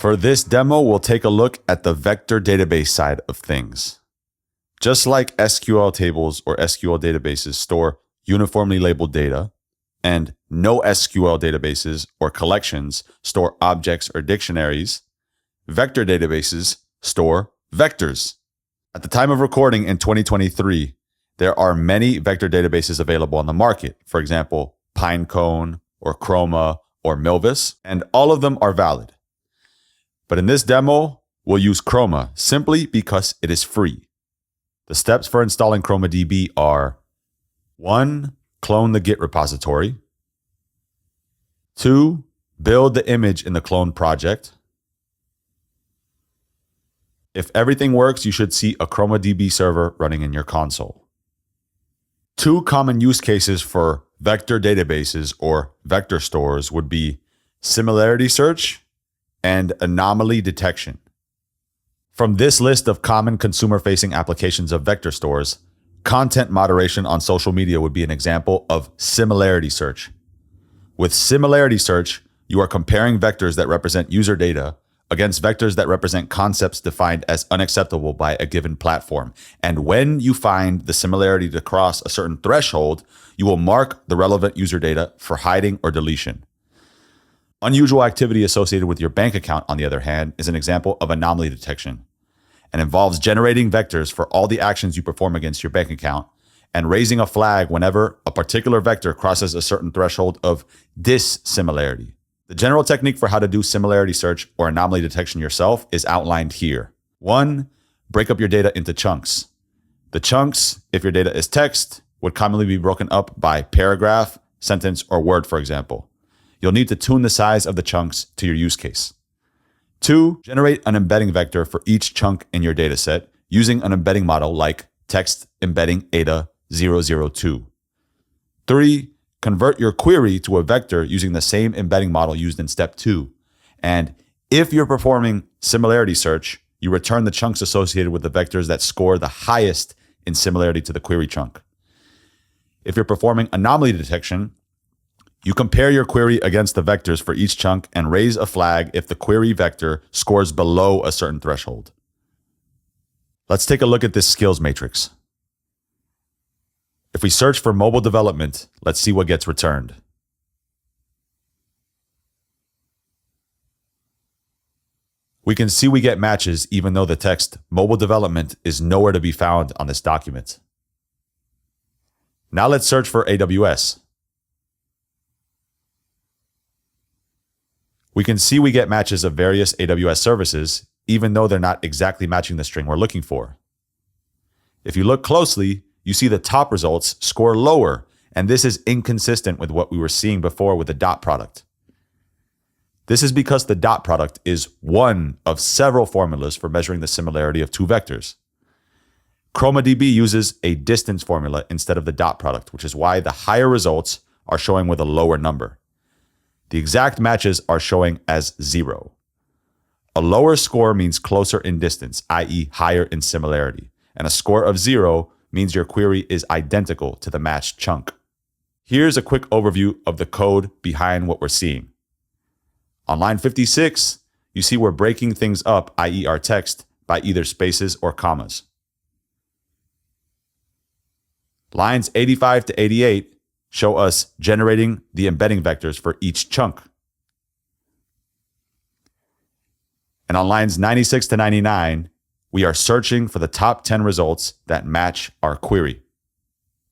For this demo, we'll take a look at the vector database side of things. Just like SQL tables or SQL databases store uniformly labeled data, and no SQL databases or collections store objects or dictionaries, vector databases store vectors. At the time of recording in 2023, there are many vector databases available on the market. For example, Pinecone or Chroma or Milvus, and all of them are valid. But in this demo, we'll use Chroma simply because it is free. The steps for installing ChromaDB are 1. Clone the Git repository. 2. Build the image in the clone project. If everything works, you should see a ChromaDB server running in your console. 2 common use cases for vector databases or vector stores would be similarity search and anomaly detection. From this list of common consumer-facing applications of vector stores, content moderation on social media would be an example of similarity search. With similarity search, you are comparing vectors that represent user data against vectors that represent concepts defined as unacceptable by a given platform. And when you find the similarity to cross a certain threshold, you will mark the relevant user data for hiding or deletion. Unusual activity associated with your bank account, on the other hand, is an example of anomaly detection and involves generating vectors for all the actions you perform against your bank account and raising a flag whenever a particular vector crosses a certain threshold of dissimilarity. The general technique for how to do similarity search or anomaly detection yourself is outlined here. 1. Break up your data into chunks. The chunks, if your data is text, would commonly be broken up by paragraph, sentence, or word, for example. You'll need to tune the size of the chunks to your use case. 2. Generate an embedding vector for each chunk in your dataset using an embedding model like text embedding ADA 002. 3. Convert your query to a vector using the same embedding model used in step 2. And if you're performing similarity search, you return the chunks associated with the vectors that score the highest in similarity to the query chunk. If you're performing anomaly detection, you compare your query against the vectors for each chunk and raise a flag if the query vector scores below a certain threshold. Let's take a look at this skills matrix. If we search for mobile development, let's see what gets returned. We can see we get matches even though the text mobile development is nowhere to be found on this document. Now let's search for AWS. We can see we get matches of various AWS services, even though they're not exactly matching the string we're looking for. If you look closely, you see the top results score lower, and this is inconsistent with what we were seeing before with the dot product. This is because the dot product is one of several formulas for measuring the similarity of two vectors. ChromaDB uses a distance formula instead of the dot product, which is why the higher results are showing with a lower number. The exact matches are showing as 0. A lower score means closer in distance, i.e. higher in similarity, and a score of 0 means your query is identical to the matched chunk. Here's a quick overview of the code behind what we're seeing. On line 56, you see we're breaking things up, i.e. our text, by either spaces or commas. Lines 85 to 88 show us generating the embedding vectors for each chunk. And on lines 96 to 99, we are searching for the top 10 results that match our query.